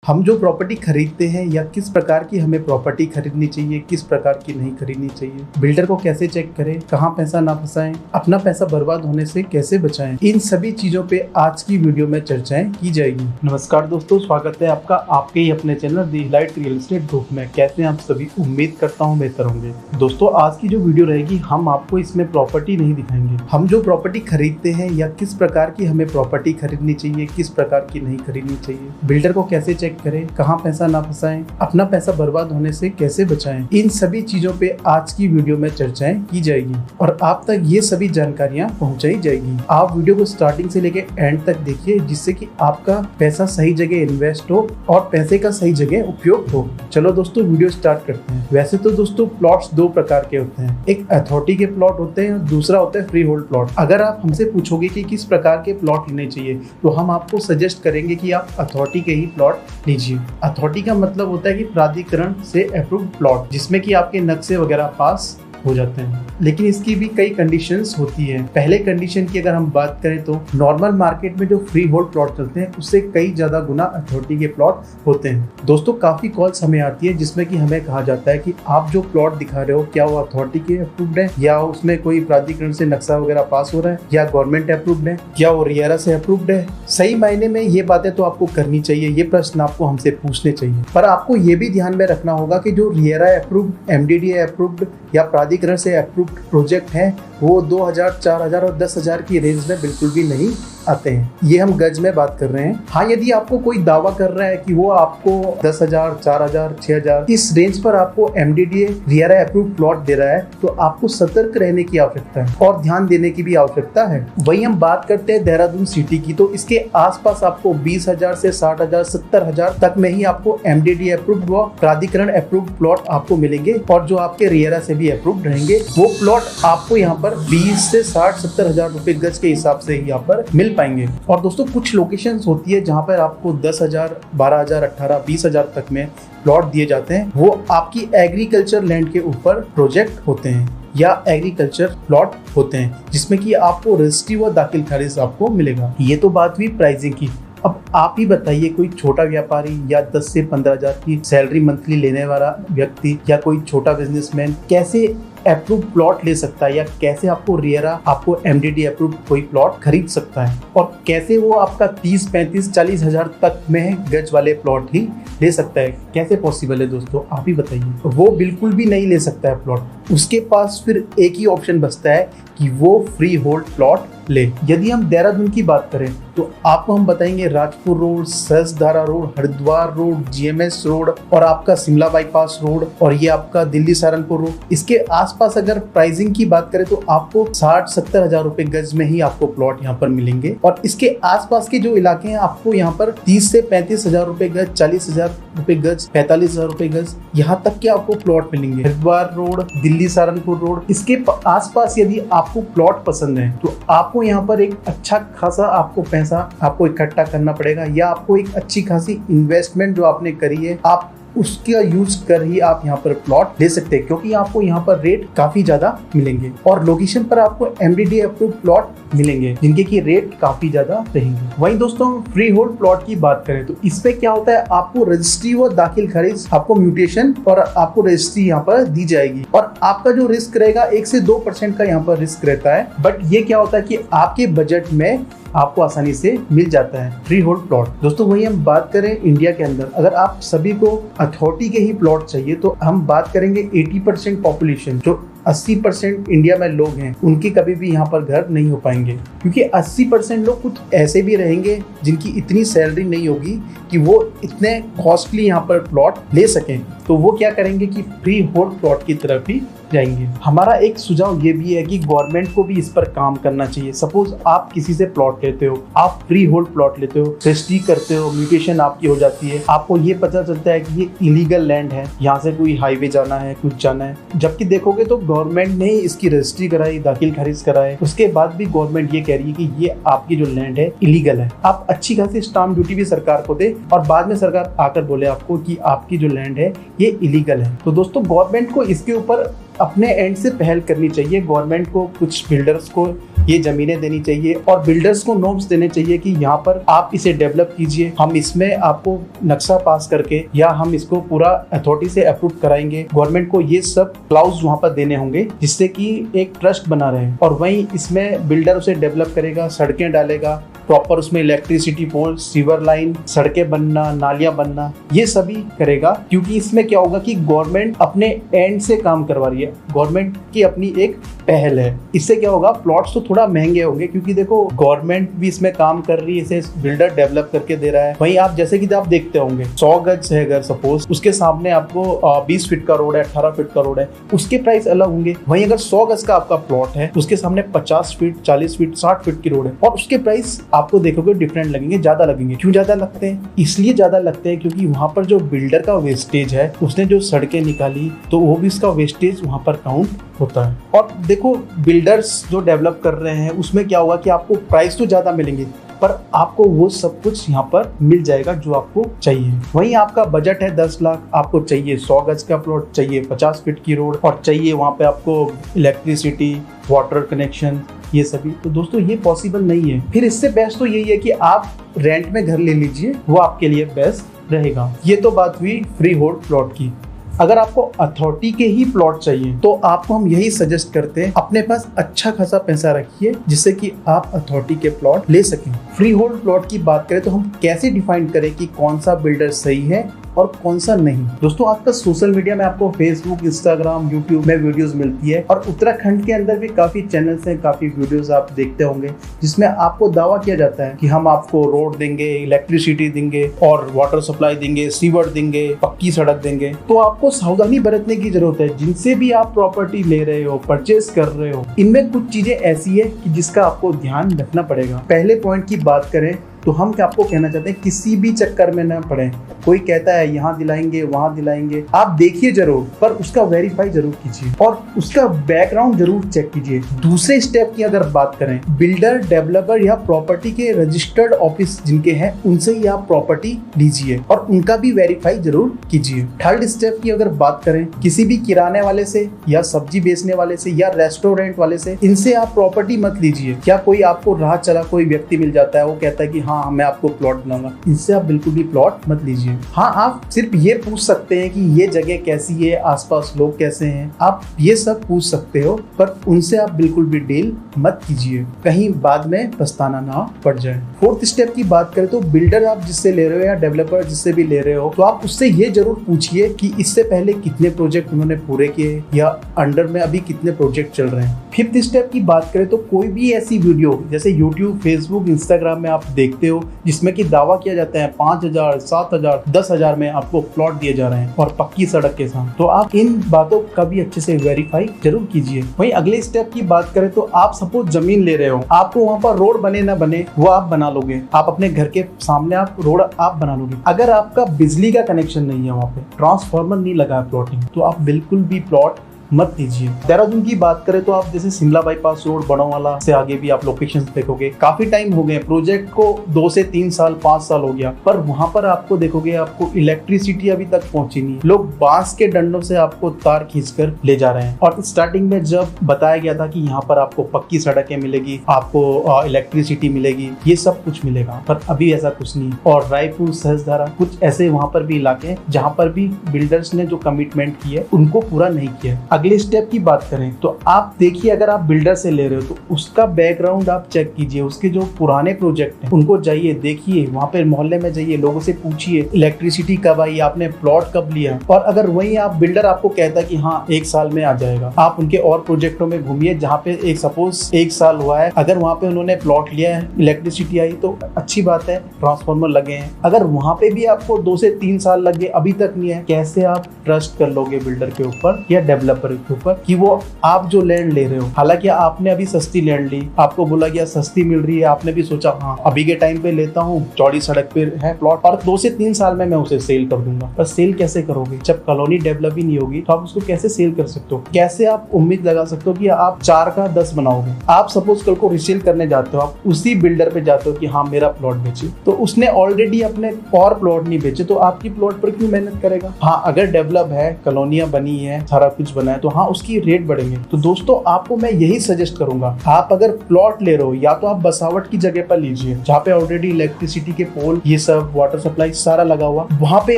हम जो प्रॉपर्टी खरीदते हैं या किस प्रकार की हमें प्रॉपर्टी खरीदनी चाहिए, किस प्रकार की नहीं खरीदनी चाहिए, बिल्डर को कैसे चेक करें, कहाँ पैसा ना फंसाएं, अपना पैसा बर्बाद होने से कैसे बचाएं, इन सभी चीजों पे आज की वीडियो में चर्चाएं की जाएगी। नमस्कार दोस्तों, स्वागत है आपका आपके ही अपने चैनल दी लाइट रियल एस्टेट ग्रुप में। कैसे हैं आप सभी? उम्मीद करता हूँ बेहतर होंगे। दोस्तों, आज की जो वीडियो रहेगी हम आपको इसमें प्रॉपर्टी नहीं दिखाएंगे। हम जो प्रॉपर्टी खरीदते हैं या किस प्रकार की हमें प्रॉपर्टी खरीदनी चाहिए, किस प्रकार की नहीं खरीदनी चाहिए, बिल्डर को कैसे चेक करें, कहाँ पैसा ना फंसाएं, अपना पैसा बर्बाद होने से कैसे बचाएं, इन सभी चीजों पे आज की वीडियो में चर्चाएं की जाएगी और आप तक ये सभी जानकारियां पहुंचाई जाएगी। आप वीडियो को स्टार्टिंग से लेके एंड तक देखिए, जिससे कि आपका पैसा सही जगह इन्वेस्ट हो और पैसे का सही जगह उपयोग हो। चलो दोस्तों, वीडियो स्टार्ट करते हैं। वैसे तो दोस्तों प्लॉट्स दो प्रकार के होते हैं, एक अथॉरिटी के प्लॉट होते हैं, दूसरा होता है फ्री होल्ड प्लॉट। अगर आप हमसे पूछोगे कि किस प्रकार के प्लॉट लेने चाहिए, तो हम आपको सजेस्ट करेंगे कि आप अथॉरिटी के ही प्लॉट लीजिए। अथॉरिटी का मतलब होता है कि प्राधिकरण से अप्रूव्ड प्लॉट, जिसमें कि आपके नक्शे वगैरह पास हो जाते हैं। लेकिन इसकी भी कई कंडीशंस होती है। पहले कंडीशन की अगर हम बात करें तो नॉर्मल मार्केट में जो फ्री होल्ड प्लॉट चलते हैं उससे कई ज्यादा गुना अथॉरिटी के प्लॉट होते हैं। दोस्तों, काफी कॉल्स हमें आती है जिसमें कि हमें कहा जाता है कि आप जो प्लॉट दिखा रहे हो क्या वो अथॉरिटी के अप्रूव्ड है, या उसमें कोई प्राधिकरण से नक्शा वगैरह पास हो रहा है, या गवर्नमेंट अप्रूव्ड है, क्या वो रियारा से अप्रूव्ड है। सही मायने में ये बातें तो आपको करनी चाहिए, ये प्रश्न आपको हमसे पूछने चाहिए। पर आपको ये भी ध्यान में रखना होगा कि जो रियारा अप्रूव्ड, MDDA अप्रूव्ड या प्राधिकरण से अप्रूव्ड प्रोजेक्ट है वो 2000, 4000 और 10,000 की रेंज में बिल्कुल भी नहीं आते हैं। ये हम गज में बात कर रहे हैं। हाँ, यदि आपको कोई दावा कर रहा है कि वो आपको 10,000, 4,000, 6,000 इस रेंज पर आपको MDDA रियारा अप्रूव्ड प्लॉट दे रहा है, तो आपको सतर्क रहने की आवश्यकता है और ध्यान देने की भी आवश्यकता है। वही हम बात करते हैं देहरादून सिटी की, तो इसके आसपास आपको 20,000 से 60,000, 70,000 तक में ही आपको MDDA अप्रूव्ड व प्राधिकरण अप्रूव्ड प्लॉट आपको मिलेंगे, और जो आपके रियारा से भी अप्रूव्ड रहेंगे वो प्लॉट आपको यहाँ पर 20 से 60-70,000 रुपए गज के हिसाब से ही यहाँ पर मिल पाएंगे। और दोस्तों, कुछ लोकेशंस होती है जहाँ पर आपको 10,000, 12,000, 18,000, 20,000 तक में प्लॉट दिए जाते हैं। वो आपकी एग्रीकल्चर लैंड के ऊपर प्रोजेक्ट होते हैं या एग्रीकल्चर प्लॉट होते हैं, जिसमें कि आपको रजिस्ट्री व दाखिल खारिज आपको मिलेगा। ये तो बात हुई प्राइसिंग की। अब आप ही बताइए, कोई छोटा व्यापारी या 10 से 15,000 की सैलरी मंथली लेने वाला व्यक्ति या कोई छोटा बिजनेसमैन कैसे अप्रूव प्लॉट ले सकता है, या कैसे आपको रियारा, आपको MDDA अप्रूव कोई प्लॉट खरीद सकता है, और कैसे वो आपका 30, 35, 40,000 तक में गज वाले प्लॉट ही ले सकता है? कैसे पॉसिबल है दोस्तों, आप ही बताइए। वो बिल्कुल भी नहीं ले सकता है प्लॉट। उसके पास फिर एक ही ऑप्शन बचता है कि वो फ्री होल्ड प्लॉट ले। यदि हम देहरादून की बात करें तो आपको हम बताएंगे Rajpur road, Sahastradhara road, Haridwar road, GMS road और आपका शिमला बाईपास रोड, और ये आपका दिल्ली सहारनपुर रोड। इसके आसपास अगर प्राइसिंग की बात करें तो आपको 60-70,000 रुपए गज में ही आपको प्लॉट यहाँ पर मिलेंगे, और इसके आसपास के जो इलाके हैं आपको यहाँ पर 30 से 35,000 रुपए गज, 40,000 रुपए गज, 45,000 रुपए गज, यहाँ तक के आपको प्लॉट मिलेंगे। हरिद्वार रोड, दिल्ली सहारनपुर रोड, इसके आसपास यदि आपको प्लॉट पसंद है तो आपको यहाँ पर एक अच्छा खासा आपको पैसा आपको इकट्ठा करना पड़ेगा, या आपको एक अच्छी खासी इन्वेस्टमेंट जो आपने करी है आप उसका यूज कर ही आप यहाँ पर प्लॉट ले सकते हैं, क्योंकि आपको यहाँ पर रेट काफी ज्यादा मिलेंगे और लोकेशन पर आपको MDDA अप्रूव्ड प्लॉट मिलेंगे जिनके की रेट काफी ज्यादा रहेंगे। वहीं दोस्तों, फ्री होल्ड प्लॉट की बात करें तो इसमें क्या होता है, आपको रजिस्ट्री व दाखिल खारिज, आपको म्यूटेशन और आपको रजिस्ट्री यहाँ पर दी जाएगी, और आपका जो रिस्क रहेगा 1 से 2% का यहाँ पर रिस्क रहता है। बट ये क्या होता है कि आपके बजट में आपको आसानी से मिल जाता है फ्री होल्ड प्लॉट। दोस्तों, वही हम बात करें इंडिया के अंदर, अगर आप सभी को अथॉरिटी के ही प्लॉट चाहिए तो हम बात करेंगे 80% पॉपुलेशन, जो 80% इंडिया में लोग हैं, उनके कभी भी यहाँ पर घर नहीं हो पाएंगे, क्योंकि 80% लोग कुछ ऐसे भी रहेंगे जिनकी इतनी सैलरी नहीं होगी कि वो इतने कॉस्टली यहाँ पर प्लॉट ले सकें। तो वो क्या करेंगे कि फ्री होल्ड प्लॉट की तरफ ही जाएंगे। हमारा एक सुझाव ये भी है कि गवर्नमेंट को भी इस पर काम करना चाहिए। सपोज आप किसी से प्लॉट लेते हो, आप फ्री होल्ड प्लॉट लेते हो, रजिस्ट्री करते हो, म्यूटेशन आपकी हो जाती है, आपको ये पता चलता है कि ये इलीगल लैंड है, यहाँ से कोई हाईवे जाना है, कुछ जाना है, जबकि देखोगे तो गवर्नमेंट ने इसकी रजिस्ट्री कराई, दाखिल खारिज कराए, उसके बाद भी गवर्नमेंट ये कह रही है कि ये आपकी जो लैंड है इलीगल है। आप अच्छी खासी स्टाम्प ड्यूटी भी सरकार को दे और बाद में सरकार आकर बोले आपको कि आपकी जो लैंड है ये इलीगल है। तो दोस्तों, गवर्नमेंट को इसके ऊपर अपने एंड से पहल करनी चाहिए। गवर्नमेंट को कुछ बिल्डर्स को ये जमीनें देनी चाहिए और बिल्डर्स को नॉर्म्स देने चाहिए कि यहाँ पर आप इसे डेवलप कीजिए, हम इसमें आपको नक्शा पास करके या हम इसको पूरा अथॉरिटी से अप्रूव कराएंगे। गवर्नमेंट को ये सब क्लाउज वहाँ पर देने होंगे जिससे कि एक ट्रस्ट बना रहे और वहीं इसमें बिल्डर उसे डेवलप करेगा, सड़कें डालेगा, प्रॉपर उसमें इलेक्ट्रिसिटी पोल, सीवर लाइन, सड़कें बनना, नालियां बनना, ये सभी करेगा। क्योंकि इसमें क्या होगा कि गवर्नमेंट अपने एंड से काम करवा रही है, गवर्नमेंट की अपनी एक पहल है। इससे क्या होगा, प्लॉट्स तो थोड़ा महंगे होंगे क्योंकि देखो गवर्नमेंट भी इसमें काम कर रही है, इसे बिल्डर डेवलप करके दे रहा है। वहीं आप जैसे कि आप देखते होंगे 100 गज है अगर सपोज, उसके सामने आपको 20 फीट का रोड है, 18 फीट का रोड है, उसके प्राइस अलग होंगे। वहीं अगर 100 गज का आपका प्लॉट है, उसके सामने 50 फीट, 40 फीट, 60 फीट की रोड है और उसके प्राइस आपको देखोगे डिफरेंट लगेंगे, ज्यादा लगेंगे। क्यों ज्यादा लगते हैं? इसलिए ज्यादा लगते हैं क्योंकि वहां पर जो बिल्डर का वेस्टेज है, उसने जो सड़कें निकाली तो वो भी उसका वेस्टेज वहां पर काउंट होता है। और देखो बिल्डर्स जो डेवलप कर रहे हैं उसमें क्या होगा कि आपको प्राइस तो ज्यादा मिलेंगे पर आपको वो सब कुछ यहाँ पर मिल जाएगा जो आपको चाहिए। वहीं आपका बजट है 10 लाख, आपको चाहिए 100 गज का प्लॉट, चाहिए 50 फीट की रोड और चाहिए वहाँ पे आपको इलेक्ट्रिसिटी, वाटर कनेक्शन, ये सभी। तो दोस्तों ये पॉसिबल नहीं है। फिर इससे बेस्ट तो यही है कि आप रेंट में घर ले लीजिए, वो आपके लिए बेस्ट रहेगा। ये तो बात हुई फ्री होल्ड प्लॉट की। अगर आपको अथॉरिटी के ही प्लॉट चाहिए तो आपको हम यही सजेस्ट करते हैं, अपने पास अच्छा खासा पैसा रखिए जिससे कि आप अथॉरिटी के प्लॉट ले सकें। फ्री होल्ड प्लॉट की बात करें तो हम कैसे डिफाइन करें कि कौन सा बिल्डर सही है और कौन सा नहीं। दोस्तों आजकल सोशल मीडिया में आपको फेसबुक, इंस्टाग्राम, यूट्यूब में वीडियोस मिलती है और उत्तराखंड के अंदर भी काफी चैनल्स हैं, काफी वीडियोस आप देखते होंगे जिसमें आपको दावा किया जाता है कि हम आपको रोड देंगे, इलेक्ट्रिसिटी देंगे और वाटर सप्लाई देंगे, सीवर देंगे, पक्की सड़क देंगे। तो आपको सावधानी बरतने की जरूरत है। जिनसे भी आप प्रॉपर्टी ले रहे हो, परचेज कर रहे हो, इनमें कुछ चीजें ऐसी है कि जिसका आपको ध्यान रखना पड़ेगा। पहले पॉइंट की बात करें तो हम क्या आपको कहना चाहते हैं, किसी भी चक्कर में न पड़े। कोई कहता है यहाँ दिलाएंगे, वहां दिलाएंगे, आप देखिए जरूर पर उसका वेरीफाई जरूर कीजिए और उसका बैकग्राउंड जरूर चेक कीजिए। दूसरे स्टेप की अगर बात करें, बिल्डर, डेवलपर या प्रॉपर्टी के रजिस्टर्ड ऑफिस जिनके हैं उनसे ही आप प्रॉपर्टी लीजिए और उनका भी वेरीफाई जरूर कीजिए। थर्ड स्टेप की अगर बात करें, किसी भी किराने वाले से या सब्जी बेचने वाले से या रेस्टोरेंट वाले से, इनसे आप प्रॉपर्टी मत लीजिए। क्या कोई आपको राह चला कोई व्यक्ति मिल जाता है, वो कहता है कि हाँ मैं आपको प्लॉट बनाऊंगा, इनसे आप बिल्कुल भी प्लॉट मत लीजिए। हाँ आप सिर्फ ये पूछ सकते हैं कि ये जगह कैसी है, आसपास लोग कैसे हैं, आप ये सब पूछ सकते हो पर उनसे आप बिल्कुल भी डील मत कीजिए, कहीं बाद में पछताना ना पड़ जाए। फोर्थ स्टेप की बात करें तो बिल्डर आप जिससे ले रहे हो या डेवलपर जिससे भी ले रहे हो तो आप उससे ये जरूर पूछिए कि इससे पहले कितने प्रोजेक्ट उन्होंने पूरे किए या अंडर में अभी कितने प्रोजेक्ट चल रहे हैं। फिफ्थ स्टेप की बात करें तो कोई भी ऐसी वीडियो जैसे यूट्यूब, फेसबुक, इंस्टाग्राम में आप देखते हो जिसमें कि दावा किया जाता है 5,000, 7,000, 10,000 में आपको प्लॉट दिए जा रहे हैं और पक्की सड़क के साथ, तो आप इन बातों का भी अच्छे से वेरीफाई जरूर कीजिए। वहीं अगले स्टेप की बात करें तो आप सपोज जमीन ले रहे हो, आपको वहाँ पर रोड बने ना बने वो आप बना लोगे, आप अपने घर के सामने आप रोड आप बना लोगे। अगर आपका बिजली का कनेक्शन नहीं है, वहाँ पे ट्रांसफार्मर नहीं लगा है प्लॉटिंग, तो आप बिल्कुल भी प्लॉट मत लीजिए। देहरादून की बात करें तो आप जैसे शिमला बाईपास रोड, बड़ोवाला से आगे भी आप लोकेशन देखोगे, काफी टाइम हो गए प्रोजेक्ट को, 2 से 3 साल 5 साल हो गया, पर वहां पर आपको देखोगे आपको इलेक्ट्रिसिटी अभी तक पहुंची नहीं। लोग बांस के डंडों से आपको तार खींचकर ले जा रहे हैं और स्टार्टिंग में जब बताया गया था कि यहाँ पर आपको पक्की सड़कें मिलेगी, आपको इलेक्ट्रिसिटी मिलेगी, ये सब कुछ मिलेगा, पर अभी ऐसा कुछ नहीं। और रायपुर, सहस्त्रधारा, कुछ ऐसे वहां पर भी इलाके हैं जहाँ पर भी बिल्डर्स ने जो कमिटमेंट की है उनको पूरा नहीं किया। अगले स्टेप की बात करें तो आप देखिए, अगर आप बिल्डर से ले रहे हो तो उसका बैकग्राउंड आप चेक कीजिए, उसके जो पुराने प्रोजेक्ट हैं उनको जाइए देखिए, वहाँ पे मोहल्ले में जाइए, लोगों से पूछिए इलेक्ट्रिसिटी कब आई, आपने प्लॉट कब लिया। और अगर वही आप बिल्डर आपको कहता है कि हाँ 1 साल में आ जाएगा, आप उनके और प्रोजेक्टों में घूमिए जहाँ पे एक सपोज 1 साल हुआ है, अगर वहाँ पे उन्होंने प्लॉट लिया है, इलेक्ट्रिसिटी आई तो अच्छी बात है, ट्रांसफार्मर लगे हैं। अगर वहाँ पे भी आपको 2 से 3 साल लगे, अभी तक नहीं है, कैसे आप ट्रस्ट कर लोगे बिल्डर के ऊपर या डेवलपर के ऊपर कि वो आप जो लैंड ले रहे हो, हालांकि आपने अभी सस्ती लैंड ली, आपको बोला गया सस्ती मिल रही है, आपने भी सोचा हाँ अभी के टाइम पे लेता हूँ, चौड़ी सड़क पे है प्लॉट और 2 से 3 साल में मैं उसे सेल कर दूंगा। पर सेल कैसे करोगे जब कॉलोनी डेवलप ही नहीं होगी, तो आप उसको कैसे सेल कर सकते हो? कैसे आप उम्मीद लगा सकते हो कि आप 4 का 10 बनाओगे? आप सपोज कल को रिसेल करने जाते हो, आप उसी बिल्डर पे जाते हो कि हाँ मेरा प्लॉट बेचे, तो उसने ऑलरेडी अपने और प्लॉट नहीं बेचे, तो आपकी प्लॉट पर क्यों मेहनत करेगा? हाँ अगर डेवलप है, कॉलोनियां बनी है, सारा कुछ बना है, हैं तो हाँ उसकी रेट बढ़ेंगे। तो दोस्तों आपको मैं यही सजेस्ट करूंगा, आप अगर प्लॉट ले रहे हो या तो आप बसावट की जगह पर लीजिए जहाँ पे ऑलरेडी इलेक्ट्रिसिटी के पोल, ये सब वाटर सप्लाई सारा लगा हुआ, वहाँ पे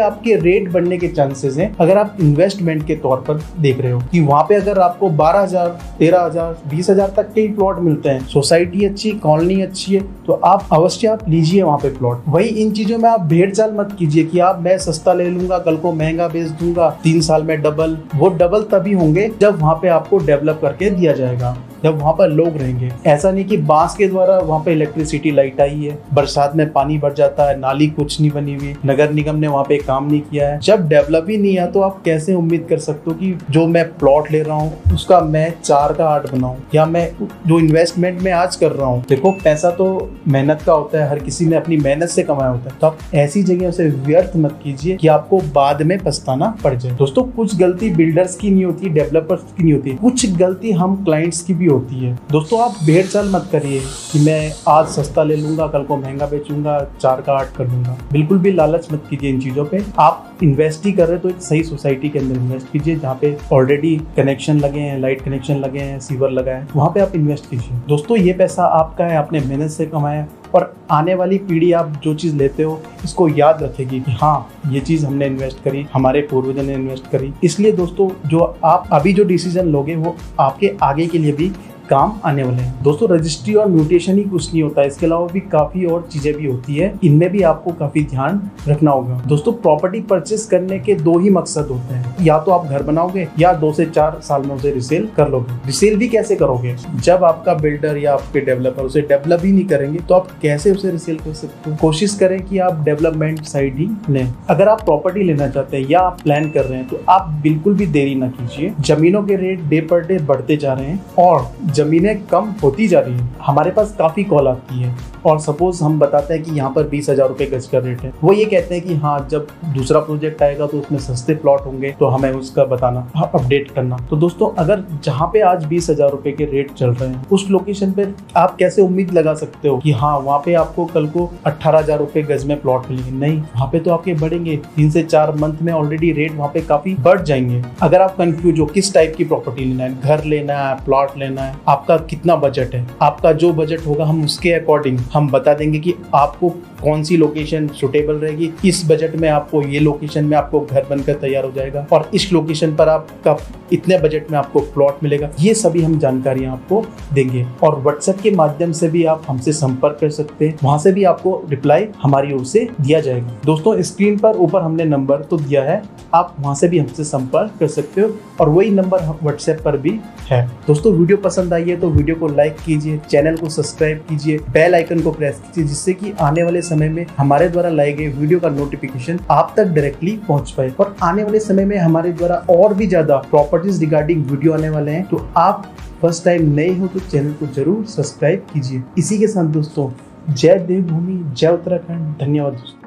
आपके रेट बढ़ने के चांसेस हैं। अगर आप इन्वेस्टमेंट के तौर पर देख रहे हो कि वहाँ पे अगर आपको 12,000, 13,000, 20,000 तक के ही प्लॉट मिलते हैं, सोसाइटी अच्छी, कॉलोनी अच्छी है, तो आप अवश्य आप लीजिए वहाँ पे प्लॉट। वही इन चीजों में आप भेड़ चाल मत कीजिए कि आप मैं सस्ता ले लूंगा कल को महंगा बेच दूंगा, 3 साल में डबल। वो डबल तभी होंगे जब वहाँ पे आपको डेवलप करके दिया जाएगा, जब वहाँ पर लोग रहेंगे। ऐसा नहीं कि बांस के द्वारा वहाँ पे इलेक्ट्रिसिटी लाइट आई है, बरसात में पानी भर जाता है, नाली कुछ नहीं बनी हुई, नगर निगम ने वहाँ पे काम नहीं किया है, जब डेवलप ही नहीं है तो आप कैसे उम्मीद कर सकते हो कि जो मैं प्लॉट ले रहा हूँ उसका मैं 4 का 8 बनाऊं, या मैं जो इन्वेस्टमेंट में आज कर रहा हूँ। देखो पैसा तो मेहनत का होता है, हर किसी ने अपनी मेहनत से कमाया होता है, तो आप ऐसी जगह से व्यर्थ मत कीजिए कि आपको बाद में पछताना पड़ जाए। दोस्तों कुछ गलती बिल्डर्स की नहीं होती, डेवलपर्स की नहीं होती, कुछ गलती हम क्लाइंट्स की भी होती है। दोस्तों आप भेड़ चाल मत करिए कि मैं आज सस्ता ले लूंगा कल को महंगा बेचूंगा, 4 का 8 कर दूंगा। बिल्कुल भी लालच मत कीजिए इन चीजों पे। आप इन्वेस्ट ही कर रहे तो एक सही सोसाइटी के अंदर इन्वेस्ट कीजिए जहाँ पे ऑलरेडी कनेक्शन लगे हैं, लाइट कनेक्शन लगे हैं, सीवर लगा है, वहाँ पे आप इन्वेस्ट कीजिए। दोस्तों ये पैसा आपका है, आपने मेहनत से कमाया, और आने वाली पीढ़ी आप जो चीज लेते हो इसको याद रखेगी कि हाँ ये चीज हमने इन्वेस्ट करी, हमारे पूर्वजों ने इन्वेस्ट करी। इसलिए दोस्तों जो आप अभी जो डिसीजन लोगे वो आपके आगे के लिए भी काम आने वाले हैं। दोस्तों रजिस्ट्री और म्यूटेशन ही कुछ नहीं होता है, इसके अलावा भी काफी और चीजें भी होती है, इनमें भी आपको काफी ध्यान रखना होगा। दोस्तों प्रॉपर्टी परचेस करने के 2 ही मकसद होते हैं, या तो आप घर बनाओगे या 2 से 4 साल में उसे रिसेल कर लोगे। रिसेल भी कैसे करोगे, जब आपका बिल्डर या आपके डेवलपर उसे डेवलप ही नहीं करेंगे तो आप कैसे उसे रिसेल कर सकते हो। कोशिश करें कि आप डेवलपमेंट साइड ही लें। अगर आप प्रॉपर्टी लेना चाहते हैं या आप प्लान कर रहे हैं तो आप बिल्कुल भी देरी ना कीजिए। जमीनों के रेट डे पर डे बढ़ते जा रहे हैं और जमीनें कम होती जा रही है। हमारे पास काफी कॉल आती है और सपोज हम बताते हैं कि यहाँ पर 20,000 रुपए गज का रेट है, वो ये कहते हैं कि हाँ जब दूसरा प्रोजेक्ट आएगा तो उसमें सस्ते प्लॉट होंगे तो हमें उसका बताना, अपडेट करना। तो दोस्तों अगर जहाँ पे आज 20,000 रुपए के रेट चल रहे हैं उस लोकेशन पे आप कैसे उम्मीद लगा सकते हो कि हाँ वहाँ पे आपको कल को 18,000 रुपए गज में प्लॉट मिलेंगे? नहीं, वहाँ पे तो आपके बढ़ेंगे। 3 से 4 मंथ में ऑलरेडी रेट वहाँ पे काफी बढ़ जाएंगे। अगर आप कंफ्यूज हो किस टाइप की प्रॉपर्टी लेना है, घर लेना है, प्लॉट लेना है, आपका कितना बजट है, आपका जो बजट होगा हम उसके अकॉर्डिंग हम बता देंगे कि आपको कौन सी लोकेशन सुटेबल रहेगी। इस बजट में आपको ये लोकेशन में आपको घर बनकर तैयार हो जाएगा और इस लोकेशन पर आपका इतने बजट में आपको प्लॉट मिलेगा। ये सभी हम जानकारियां आपको देंगे और व्हाट्सएप के माध्यम से भी आप हमसे संपर्क कर सकते हैं, वहां से भी आपको रिप्लाई हमारी ओर से दिया जाएगा। दोस्तों स्क्रीन पर ऊपर हमने नंबर तो दिया है, आप वहां से भी हमसे संपर्क कर सकते हो और वही नंबर व्हाट्सएप पर भी है। दोस्तों वीडियो पसंद आई है तो वीडियो को लाइक कीजिए, चैनल को सब्सक्राइब कीजिए, बेल आइकन को प्रेस कीजिए, जिससे कि आने वाले समय में हमारे द्वारा लाए गए वीडियो का नोटिफिकेशन आप तक डायरेक्टली पहुंच पाए। और आने वाले समय में हमारे द्वारा और भी ज्यादा प्रॉपर्टीज रिगार्डिंग वीडियो आने वाले हैं, तो आप फर्स्ट टाइम नए हो तो चैनल को जरूर सब्सक्राइब कीजिए। इसी के साथ दोस्तों जय देवभूमि, जय उत्तराखंड, धन्यवाद दोस्तों।